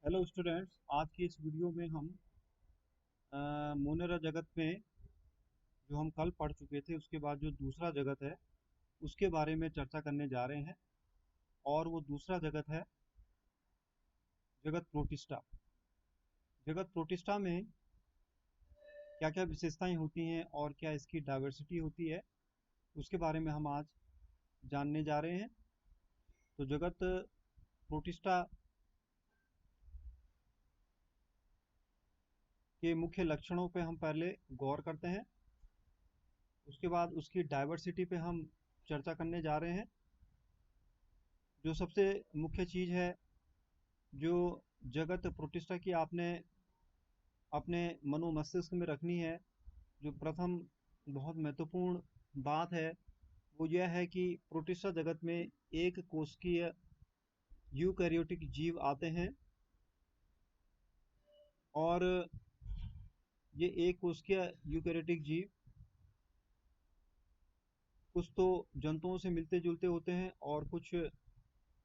Hello students, आज की इस वीडियो में हम मोनेरा जगत में जो हम कल पढ़ चुके थे उसके बाद जो दूसरा जगत है उसके बारे में चर्चा करने जा रहे हैं। और वो दूसरा जगत है जगत प्रोटिस्टा। जगत प्रोटिस्टा में क्या क्या विशेषताएं होती हैं और क्या इसकी डाइवर्सिटी होती है उसके बारे में हम आज जानने जा रहे हैं। तो जगत प्रोटिस्टा के मुख्य लक्षणों पे हम पहले गौर करते हैं, उसके बाद उसकी डाइवर्सिटी पे हम चर्चा करने जा रहे हैं। जो सबसे मुख्य चीज़ है जो जगत प्रतिष्ठा की आपने अपने मनो मस्तिष्क में रखनी है, जो प्रथम बहुत महत्वपूर्ण बात है वो यह है कि प्रोटिस्टा जगत में एक कोशिकीय यूकैरियोटिक जीव आते हैं। और ये एक कोशिकीय यूकैरियोटिक जीव कुछ तो जंतुओं से मिलते जुलते होते हैं और कुछ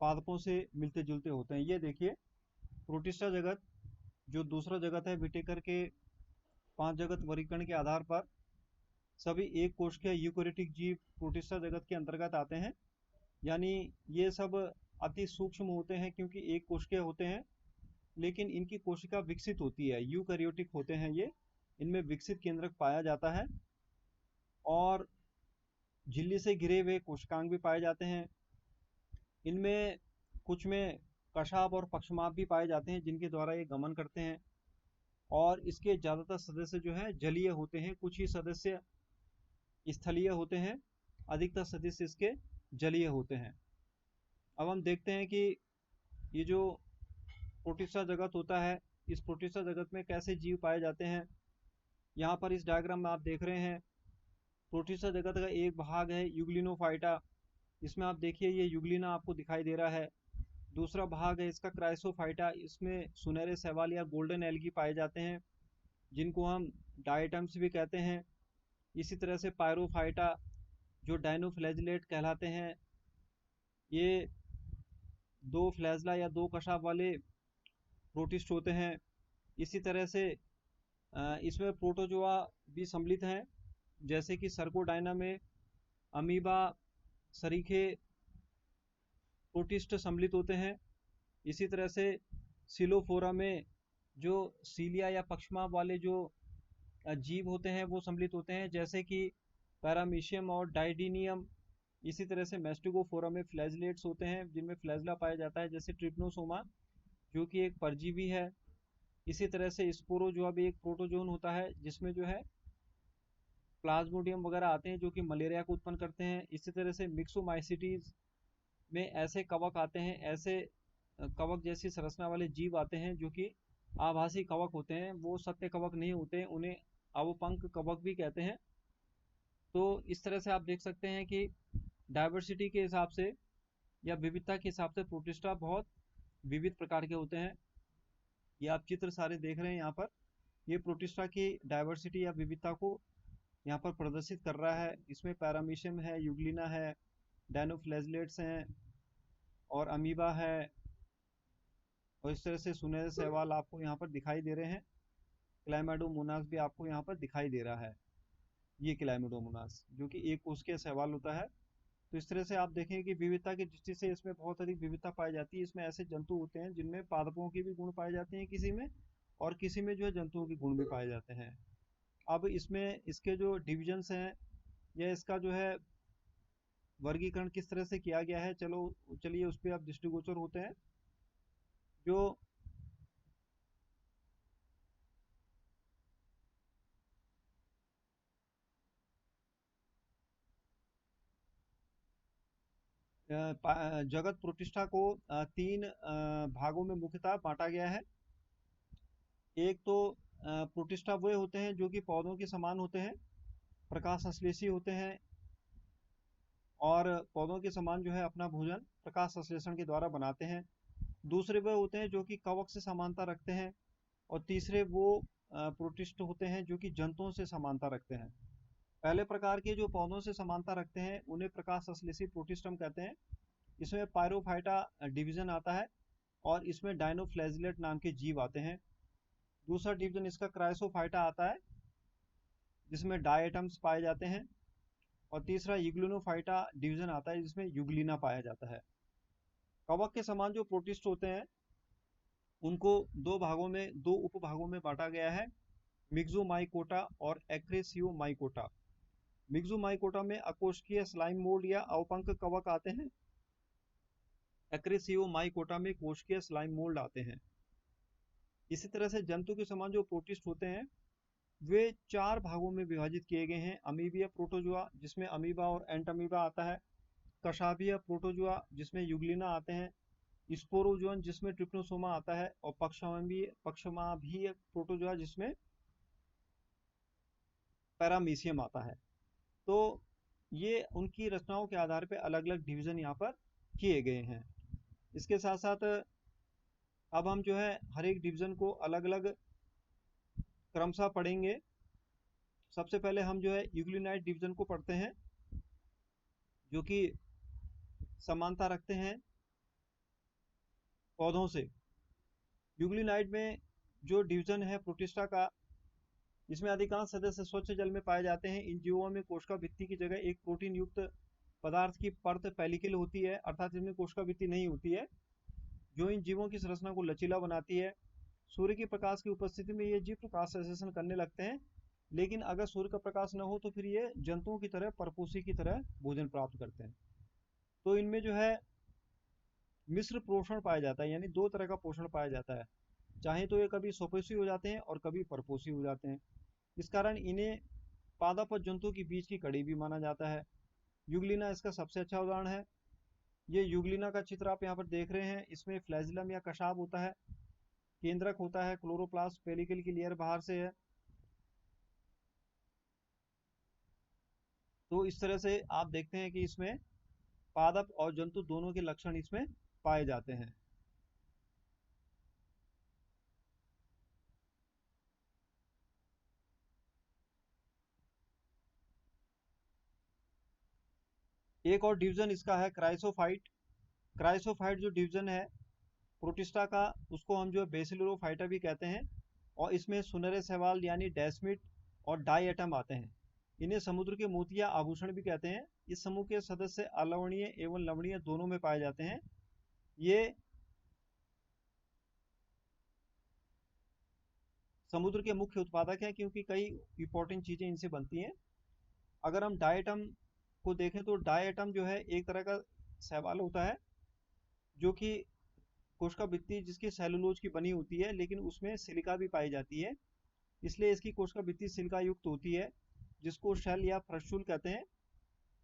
पादपों से मिलते जुलते होते हैं। ये देखिए, प्रोटिस्टा जगत जो दूसरा जगत है विटेकर के 5 जगत वर्गीकरण के आधार पर सभी एक कोशिकीय यूकैरियोटिक जीव प्रोटिस्टा जगत के अंतर्गत आते हैं। यानी ये सब अति सूक्ष्म होते हैं क्योंकि एक कोशिकीय होते हैं, लेकिन इनकी कोशिका विकसित होती है, यूकैरियोटिक होते हैं ये। इनमें विकसित केंद्रक पाया जाता है और झिल्ली से घिरे हुए कोशिकांग भी पाए जाते हैं। इनमें कुछ में कशाप और पक्षमाप भी पाए जाते हैं जिनके द्वारा ये गमन करते हैं। और इसके ज़्यादातर सदस्य जो हैं जलीय होते हैं, कुछ ही सदस्य स्थलीय होते हैं, अधिकतर सदस्य इसके जलीय होते हैं। अब हम देखते हैं कि ये जो प्रोटिस्टा जगत होता है, इस प्रोटिस्टा जगत में कैसे जीव पाए जाते हैं। यहाँ पर इस डायग्राम में आप देख रहे हैं प्रोटिस्टा जगत का एक भाग है यूग्लिनोफाइटा। इसमें आप देखिए ये यूग्लिना आपको दिखाई दे रहा है। दूसरा भाग है इसका क्राइसोफाइटा, इसमें सुनहरे शैवाल या गोल्डन एल्गी पाए जाते हैं जिनको हम डायटम्स भी कहते हैं। इसी तरह से पायरोफाइटा जो डाइनोफ्लैजिलेट कहलाते हैं, ये दो फ्लैजला या दो कशाप वाले प्रोटिस्ट होते हैं। इसी तरह से इसमें प्रोटोजोआ भी सम्मिलित हैं, जैसे कि सर्कोडाइना में अमीबा सरीखे प्रोटिस्ट सम्मिलित होते हैं। इसी तरह से सिलोफोरा में जो सीलिया या पक्षमाप वाले जो जीव होते हैं वो सम्मिलित होते हैं, जैसे कि पैरामीशियम और डाइडिनियम। इसी तरह से मेस्टिगोफोरा में फ्लैजलेट्स होते हैं जिनमें फ्लैजला पाया जाता है, जैसे ट्रिप्नोसोमा जो कि एक परजीवी है। इसी तरह से स्पोरोजोआ भी एक प्रोटोजोन होता है जिसमें जो है प्लाज्मोडियम वगैरह आते हैं जो कि मलेरिया को उत्पन्न करते हैं। इसी तरह से मिक्सोमाइसिटीज में ऐसे कवक आते हैं, ऐसे कवक जैसी संरचना वाले जीव आते हैं जो कि आभासी कवक होते हैं, वो सत्य कवक नहीं होते, उन्हें अवपंक कवक भी कहते हैं। तो इस तरह से आप देख सकते हैं कि डाइवर्सिटी के हिसाब से या विविधता के हिसाब से प्रोटिस्टा बहुत विविध प्रकार के होते हैं। ये आप चित्र सारे देख रहे हैं यहाँ पर, ये प्रोटिस्टा की डाइवर्सिटी या विविधता को यहाँ पर प्रदर्शित कर रहा है। इसमें पैरामीशियम है, यूग्लिना है, डायनोफ्लैजिलेट्स हैं और अमीबा है। और इस तरह से सुनहरे शैवाल आपको यहाँ पर दिखाई दे रहे हैं। क्लाइमेडोमोनास भी आपको यहाँ पर दिखाई दे रहा है, ये क्लाइमेडोमोनास जो कि एक कोशिकीय शैवाल होता है। तो इस तरह से आप देखें कि विविधता की दृष्टि से इसमें बहुत अधिक विविधता पाई जाती है। इसमें ऐसे जंतु होते हैं जिनमें पादपों के भी गुण पाए जाते हैं किसी में, और किसी में जो है जंतुओं के गुण भी पाए जाते हैं। अब इसमें इसके जो डिविजन्स हैं या इसका जो है वर्गीकरण किस तरह से किया गया है, चलिए उस पर आप दृष्टिगोचर होते हैं। जो जगत प्रतिष्ठा को 3 भागों में मुख्यतः बांटा गया है। एक तो प्रतिष्ठा वे होते हैं जो कि पौधों के समान होते हैं, प्रकाश संश्लेषी होते हैं और पौधों के समान जो है अपना भोजन प्रकाश संश्लेषण के द्वारा बनाते हैं। दूसरे वे होते हैं जो कि कवक से समानता रखते हैं। और तीसरे वो प्रोटिस्ट होते हैं जो कि जंतुओं से समानता रखते हैं। पहले प्रकार के जो पौधों से समानता रखते हैं उन्हें प्रकाश संश्लेषी प्रोटिस्ट हम कहते हैं। इसमें पायरोफाइटा डिवीजन आता है। और इसमें डायनोफ्लैजिलेट नाम के जीव आते हैं। दूसरा डिवीजन इसका क्राइसोफाइटा आता है, जिसमें डायटम्स पाए जाते हैं। और तीसरा यूग्लिनोफाइटा डिवीजन आता है, जिसमें यूग्लिना पाया जाता है। कवक के समान जो प्रोटिस्ट होते हैं उनको दो उपभागों में बांटा गया है, मिक्सोमाइकोटा और एक्रेसियोमाइकोटा। मिक्सोमाइकोटा में अकोशिकीय स्लाइम मोल्ड या अवपंक कवक आते हैं। एक्रेसियोमाइकोटा में कोशिकीय स्लाइम मोल्ड आते हैं। इसी तरह से जंतु के समान जो प्रोटिस्ट होते हैं वे 4 भागों में विभाजित किए गए हैं। अमीबिया प्रोटोजुआ, जिसमें अमीबा और एंटअमीबा आता है। कशाभिया प्रोटोजुआ, जिसमें यूग्लिना आते हैं। स्पोरोजोन, जिसमें ट्रिप्नोसोमा आता है। और पक्षमाभीय प्रोटोजुआ, जिसमें पैरामीशियम आता है। तो ये उनकी रचनाओं के आधार पर अलग अलग डिवीजन यहाँ पर किए गए हैं। इसके साथ साथ अब हम जो है हर एक डिवीजन को अलग अलग क्रमशः पढ़ेंगे। सबसे पहले हम जो है यूग्लिनाइड डिवीजन को पढ़ते हैं, जो कि समानता रखते हैं पौधों से। यूग्लिनाइड में जो डिवीजन है प्रोटिस्टा का, इसमें अधिकांश सदस्य स्वच्छ जल में पाए जाते हैं। इन जीवों में कोशिका भित्ति की जगह एक प्रोटीन युक्त पदार्थ की परत पेलिकल होती है, अर्थात इसमें कोशिका भित्ति नहीं होती है, जो इन जीवों की संरचना को लचीला बनाती है। सूर्य के प्रकाश की उपस्थिति में ये जीव प्रकाश संश्लेषण करने लगते हैं, लेकिन अगर सूर्य का प्रकाश न हो तो फिर ये जंतुओं की तरह परपोषी की तरह भोजन प्राप्त करते हैं। तो इनमें जो है मिश्र पोषण पाया जाता है, यानी 2 तरह का पोषण पाया जाता है। चाहे तो ये कभी स्वपोषी हो जाते हैं और कभी परपोषी हो जाते हैं। इस कारण इन्हें पादप और जंतु के बीच की कड़ी भी माना जाता है। यूग्लिना इसका सबसे अच्छा उदाहरण है। ये यूग्लिना का चित्र आप यहाँ पर देख रहे हैं। इसमें फ्लैजिलम या कशाब होता है, केंद्रक होता है, क्लोरोप्लास्ट पेलिकल की लेयर बाहर से है। तो इस तरह से आप देखते हैं कि इसमें पादप और जंतु दोनों के लक्षण इसमें पाए जाते हैं। एक और डिवीजन इसका है क्राइसोफाइट। क्राइसोफाइट जो डिवीजन है प्रोटिस्टा का, उसको हम जो है बेसिलोफाइटा भी कहते हैं। और इसमें सुनहरे शैवाल यानी डेस्मिट और डायटम आते हैं। इन्हें समुद्र के मोती या आभूषण भी कहते हैं। इस समूह के सदस्य अलवणीय एवं लवणीय दोनों में पाए जाते हैं। ये समुद्र के मुख्य उत्पादक हैं, क्योंकि कई इंपॉर्टेंट चीजें इनसे बनती हैं। अगर हम डायटम को देखें तो डायटम जो है एक तरह का शैवाल होता है, जो कि कोशिका भित्ति जिसकी सेलुलोज की बनी होती है, लेकिन उसमें सिलिका भी पाई जाती है, इसलिए इसकी कोशिका भित्ति सिलिका युक्त होती है, जिसको शेल या फ्रस्टूल कहते हैं।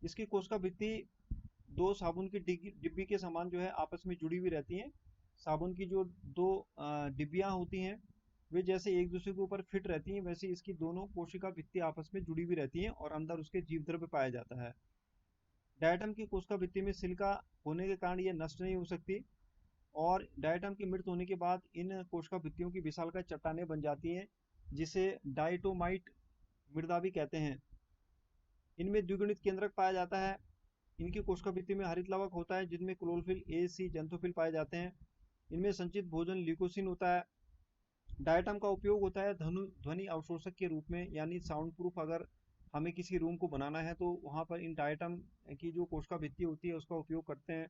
इसकी कोशिका भित्ति 2 साबुन की डिब्बी के समान जो है आपस में जुड़ी हुई रहती हैं। साबुन की जो 2 डिब्बियां होती हैं वे जैसे एक दूसरे के ऊपर फिट रहती हैं, वैसे इसकी दोनों कोशिका भित्ति आपस में जुड़ी हुई रहती हैं और अंदर उसके जीव द्रव्य पाया जाता है। डायटम की कोशिका भित्ति में सिलिका होने के कारण ये नष्ट नहीं हो सकती, और डायटम की मृत्यु होने के बाद इन कोशिका भित्तियों की विशालकाय चट्टानें बन जाती हैं, जिसे डाइटोमाइट मृदा भी कहते हैं। इनमें द्विगुणित केंद्रक पाया जाता है। इनकी कोशिका भित्ति में हरित लवक होता है, जिनमें क्लोरोफिल ए, सी, जंतुफिल पाए जाते हैं। इनमें संचित भोजन ल्यूकोसिन होता है। डायटम का उपयोग होता है ध्वनि अवशोषक के रूप में, यानी साउंड प्रूफ अगर हमें किसी रूम को बनाना है तो वहाँ पर इन डायटम की जो कोशिका भित्ति होती है उसका उपयोग करते हैं।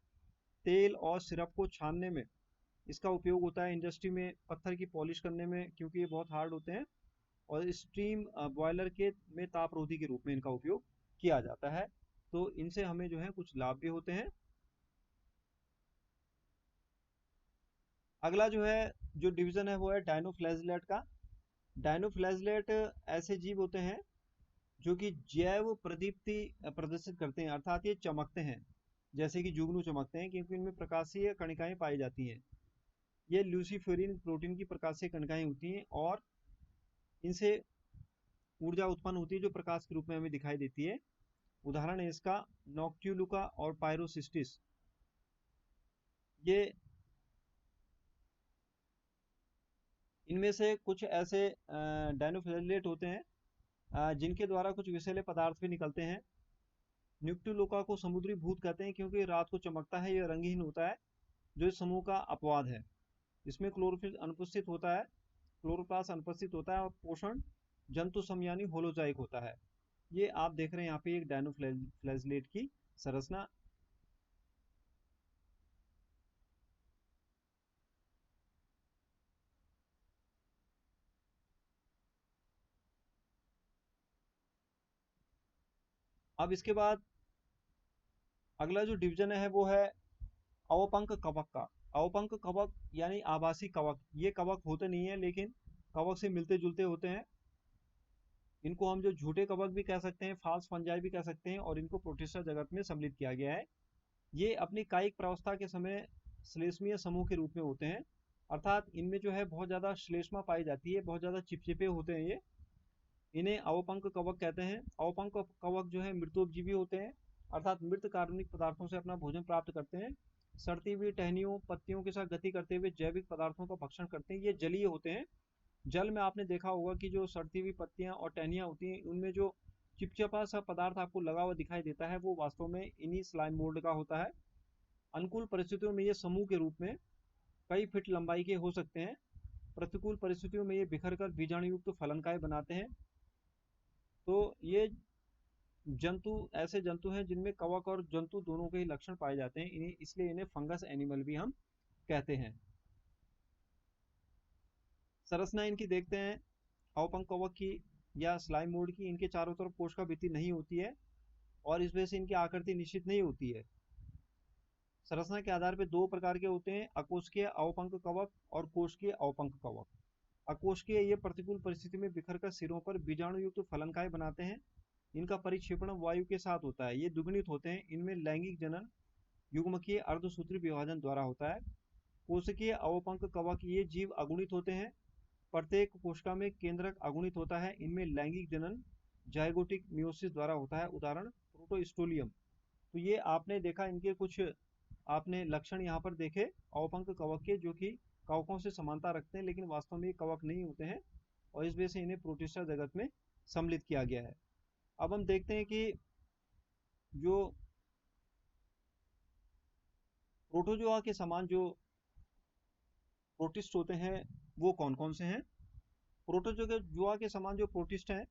तेल और सिरप को छानने में इसका उपयोग होता है। इंडस्ट्री में पत्थर की पॉलिश करने में, क्योंकि ये बहुत हार्ड होते हैं। और स्टीम बॉयलर के में तापरोधी के रूप में इनका उपयोग किया जाता है। तो इनसे हमें जो है कुछ लाभ भी होते हैं। अगला जो है जो डिवीजन है वो है डायनोफ्लैजिलेट का। डायनोफ्लैजिलेट ऐसे जीव होते हैं जो कि जैव प्रदीप्ति प्रदर्शित करते हैं, अर्थात ये चमकते हैं जैसे कि जुगनू चमकते हैं, क्योंकि इनमें प्रकाशीय कणिकाएं पाई जाती हैं। ये ल्यूसीफेरिन प्रोटीन की प्रकाशीय कणिकाएं होती हैं और इनसे ऊर्जा उत्पन्न होती है जो प्रकाश के रूप में हमें दिखाई देती है। उदाहरण है इसका नॉक्ट्यूलुका और पायरोसिस्टिस। ये इनमें से कुछ ऐसे डायनोफ्लैजिलेट होते हैं जिनके द्वारा कुछ विषैले पदार्थ भी निकलते हैं। न्यूक्टिलुका को समुद्री भूत कहते हैं, क्योंकि रात को चमकता है, यह रंगहीन होता है, जो इस समूह का अपवाद है। इसमें क्लोरोफिल अनुपस्थित होता है, क्लोरोप्लास्ट अनुपस्थित होता है और पोषण जंतु सम यानी होलोजाइक होता है। ये आप देख रहे हैं यहाँ पे एक डायनोफ्लैजिलेट की संरचना। अब इसके बाद अगला जो डिवीजन है वो है अवपंक कवक का। अवपंक कवक यानी आभासी कवक। ये कवक होते नहीं है लेकिन कवक से मिलते जुलते होते हैं। इनको हम जो झूठे कवक भी कह सकते हैं, फाल्स फंजाई भी कह सकते हैं, और इनको प्रोटिस्टा जगत में सम्मिलित किया गया है। ये अपनी कायिक प्रावस्था के समय श्लेष्मीय समूह के रूप में होते हैं, अर्थात इनमें जो है बहुत ज्यादा श्लेष्मा पाई जाती है, बहुत ज्यादा चिपचिपे होते हैं ये। इन्हें अवपंक कवक कहते हैं। अवपंक कवक जो है मृतोपजीवी होते हैं, अर्थात मृत कार्बनिक पदार्थों से अपना भोजन प्राप्त करते हैं। सड़ती हुई टहनियों पत्तियों के साथ गति करते हुए जैविक पदार्थों का भक्षण करते हैं। ये जलीय होते हैं। जल में आपने देखा होगा कि जो सड़ती हुई पत्तियां और टहनियां होती हैं, उनमें जो चिपचिपा सा पदार्थ आपको लगा हुआ दिखाई देता है, वो वास्तव में इन्हीं स्लाइम मोल्ड का होता है। अनुकूल परिस्थितियों में ये समूह के रूप में कई फीट लंबाई के हो सकते हैं। प्रतिकूल परिस्थितियों में ये बिखर कर बीजाणु युक्त फलनकाय बनाते हैं। तो ये जंतु ऐसे जंतु हैं जिनमें कवक और जंतु दोनों के ही लक्षण पाए जाते हैं, इन्हें इसलिए इन्हें फंगस एनिमल भी हम कहते हैं। संरचना इनकी देखते हैं अवपंक कवक की या स्लाइम मोल्ड की। इनके चारों तरफ कोशिका भित्ति नहीं होती है और इस वजह से इनकी आकृति निश्चित नहीं होती है। संरचना के आधार पर दो प्रकार के होते हैं, अकोशिकीय अवपंक कवक और कोशिकीय अवपंक कवक। अकोशिकीय ये प्रतिकूल परिस्थिति में बिखर कर सिरों पर बीजाणु युक्त फलनकाय बनाते हैं। इनका परिक्षेपण वायु के साथ होता है। ये दुगुणित होते हैं। इनमें लैंगिक जनन युग्मकीय अर्धसूत्री विभाजन द्वारा होता है। कोशिकीय अवपंक कवक ये जीव अगुणित होते हैं। प्रत्येक कोशिका में केंद्रक अगुणित होता है। इनमें लैंगिक जनन जाइगोटिक मियोसिस द्वारा होता है। उदाहरण प्रोटोस्टोलियम। तो ये आपने देखा, इनके कुछ आपने लक्षण यहाँ पर देखे अवपंक कवक के, जो कि कवकों से समानता रखते हैं लेकिन वास्तव में ये कवक नहीं होते हैं, और इस वजह से इन्हें प्रोटिस्टा जगत में सम्मिलित किया गया है। अब हम देखते हैं कि जो प्रोटोजोआ के समान जो प्रोटिस्ट होते हैं वो कौन कौन से हैं। प्रोटोजोआ के समान जो प्रोटिस्ट हैं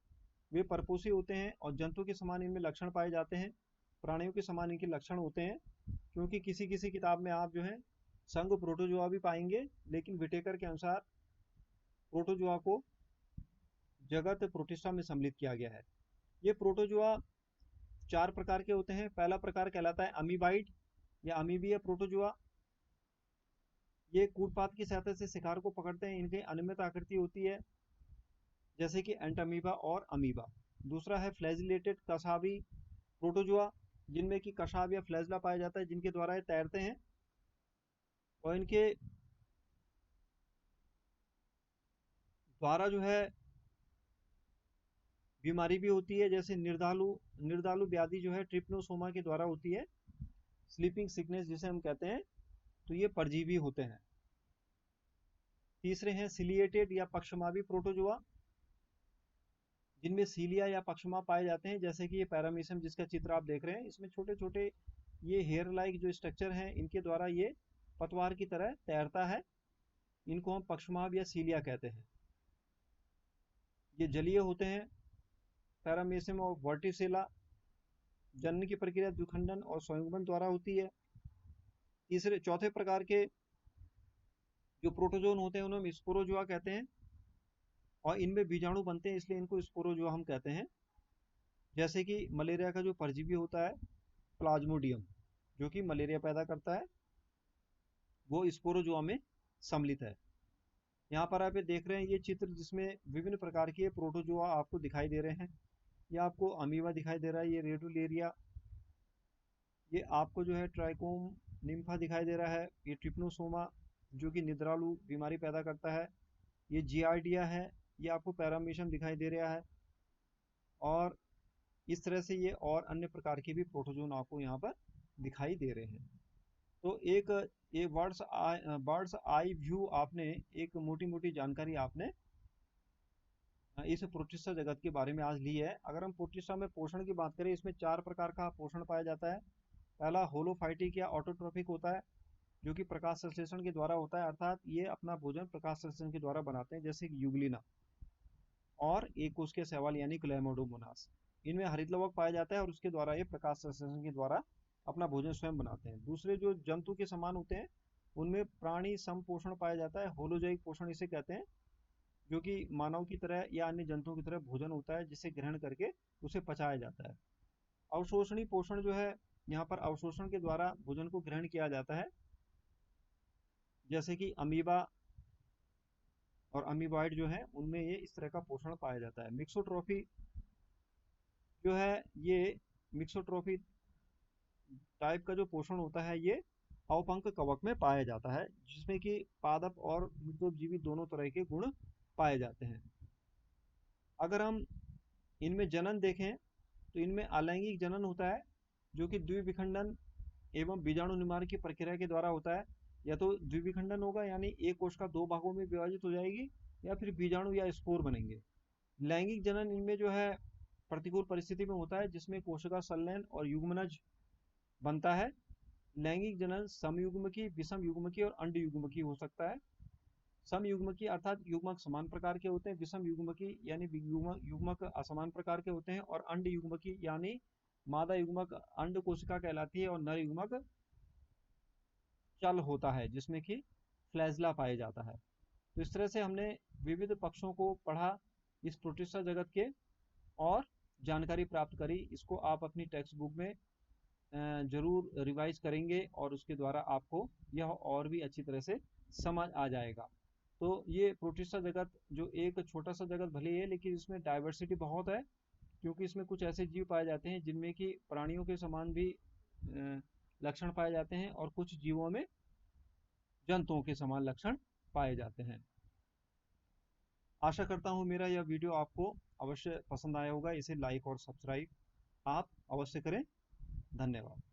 वे परपोषी होते हैं और जंतु के समान इनमें लक्षण पाए जाते हैं। प्राणियों के समान इनके लक्षण होते हैं, क्योंकि किसी किसी किताब में आप जो है संघ प्रोटोजोआ भी पाएंगे, लेकिन विटेकर के अनुसार प्रोटोजोआ को जगत प्रोटिस्टा में सम्मिलित किया गया है। ये प्रोटोजोआ चार प्रकार के होते हैं। पहला प्रकार कहलाता है अमीबाइड या अमीबीय प्रोटोजोआ। ये कूटपात की सहायता से शिकार को पकड़ते हैं। इनकी अनियमित आकृति होती है, जैसे कि एंटामीबा और अमीबा। दूसरा है फ्लैजिलेटेड कशाबी प्रोटोजोआ, जिनमें कि कशाब या फ्लैजला पाया जाता है, जिनके द्वारा ये तैरते हैं और इनके द्वारा जो है बीमारी भी होती है, जैसे निर्दालु व्याधि जो है ट्रिप्नोसोमा के द्वारा होती है, स्लीपिंग सिकनेस जिसे हम कहते हैं। तो ये परजीवी होते हैं। तीसरे हैं सिलिएटेड या पक्षमावी प्रोटोजोआ, जिनमें सीलिया या पक्षमा पाए जाते हैं, जैसे कि ये पैरामीशियम जिसका चित्र आप देख रहे हैं। इसमें छोटे छोटे ये हेयर लाइक जो स्ट्रक्चर हैं, इनके द्वारा ये पतवार की तरह तैरता है। इनको हम पक्षमाव या सीलिया कहते हैं। ये जलीय होते हैं। पैरामीशियम और वर्टिसेला। जनन की प्रक्रिया द्विखंडन और संयुग्मन द्वारा होती है। चौथे प्रकार के जो प्रोटोजोन होते हैं उन्हें हम स्पोरोजोआ कहते हैं, और इनमें बीजाणु बनते हैं, इसलिए इनको स्पोरोजोआ हम कहते हैं। जैसे कि मलेरिया का जो परजीवी होता है प्लाज्मोडियम, जो कि मलेरिया पैदा करता है, वो स्पोरोजोआ में सम्मिलित है। यहाँ पर आप ये देख रहे हैं ये चित्र, जिसमें विभिन्न प्रकार के प्रोटोजोआ आपको दिखाई दे रहे हैं। ये आपको अमीबा दिखाई दे रहा है, ये रेडुलेरिया, ये आपको जो है ट्राइकोम निम्फा दिखाई दे रहा है, ये ट्रिप्नोसोमा जो कि निद्रालु बीमारी पैदा करता है, ये जियार्डिया है, ये आपको पैरामीशियम दिखाई दे रहा है। और इस तरह से ये और अन्य प्रकार के भी प्रोटोजोन आपको यहाँ पर दिखाई दे रहे हैं। तो एक बर्ड्स आई व्यू आपने एक मोटी मोटी जानकारी आपने इस प्रोटिस्टा जगत के बारे में आज ली है। अगर हम प्रोटिस्टा में पोषण की बात करें, इसमें चार प्रकार का पोषण पाया जाता है। पहला होलोफाइटिक या ऑटोट्रोफिक होता है। जो कि प्रकाश संश्लेषण के द्वारा होता है, अर्थात ये अपना भोजन प्रकाश संश्लेषण के द्वारा बनाते हैं, जैसे कि यूग्लिना और एक कोशिकीय शैवाल यानी क्लैमोडोमोनास। इनमें हरित लवक पाया जाता है और उसके द्वारा ये प्रकाश संश्लेषण के द्वारा अपना भोजन स्वयं बनाते हैं। दूसरे जो जंतु के समान होते हैं उनमें प्राणी संपोषण पाया जाता है, होलोजैविक पोषण इसे कहते हैं, जो कि मानव की तरह या अन्य जंतुओं की तरह भोजन होता है जिसे ग्रहण करके उसे पचाया जाता है। अवशोषणी पोषण जो है, यहाँ पर अवशोषण के द्वारा भोजन को ग्रहण किया जाता है, जैसे कि अमीबा और अमीबॉइड जो है उनमें ये इस तरह का पोषण पाया जाता है। मिक्सोट्रॉफी जो है, ये मिक्सोट्रॉफी टाइप का जो पोषण होता है ये अवपंक कवक में पाया जाता है, जिसमें कि पादप और मृतोपजीवी दोनों तरह के गुण पाए जाते हैं। अगर हम इनमें जनन देखें तो इनमें अलैंगिक जनन होता है, जो कि द्विविखंडन एवं बीजाणु निर्माण की प्रक्रिया के द्वारा होता है। या तो द्विविखंडन होगा यानी एक कोश का दो भागों में विभाजित हो जाएगी, या फिर बीजाणु या स्पोर बनेंगे। लैंगिक जनन इनमें जो है प्रतिकूल परिस्थिति में होता है, जिसमें कोशिका संलयन और युग्मनज बनता है। लैंगिक जनन समयुग्मकी, विषम युग्मकी और अंड युग्मकी हो सकता है। समयुग्मकी अर्थात युग्मक समान प्रकार के होते हैं, विषम युग्मकी यानी युग्मक असमान प्रकार के होते हैं, और अंड युग्मकी यानी मादा युग्मक अंड कोशिका कहलाती है और नर युग्मक चल होता है, जिसमें कि फ्लैजला पाया जाता है। तो इस तरह से हमने विविध पक्षों को पढ़ा इस प्रोटिस्टा जगत के और जानकारी प्राप्त करी। इसको आप अपनी टेक्स्ट बुक में जरूर रिवाइज करेंगे और उसके द्वारा आपको यह और भी अच्छी तरह से समझ आ जाएगा। तो ये प्रोटिस्टा जगत जो एक छोटा सा जगत भले ही है, लेकिन इसमें डाइवर्सिटी बहुत है, क्योंकि इसमें कुछ ऐसे जीव पाए जाते हैं जिनमें कि प्राणियों के समान भी लक्षण पाए जाते हैं, और कुछ जीवों में जंतुओं के समान लक्षण पाए जाते हैं। आशा करता हूँ मेरा यह वीडियो आपको अवश्य पसंद आया होगा। इसे लाइक और सब्सक्राइब आप अवश्य करें। धन्यवाद।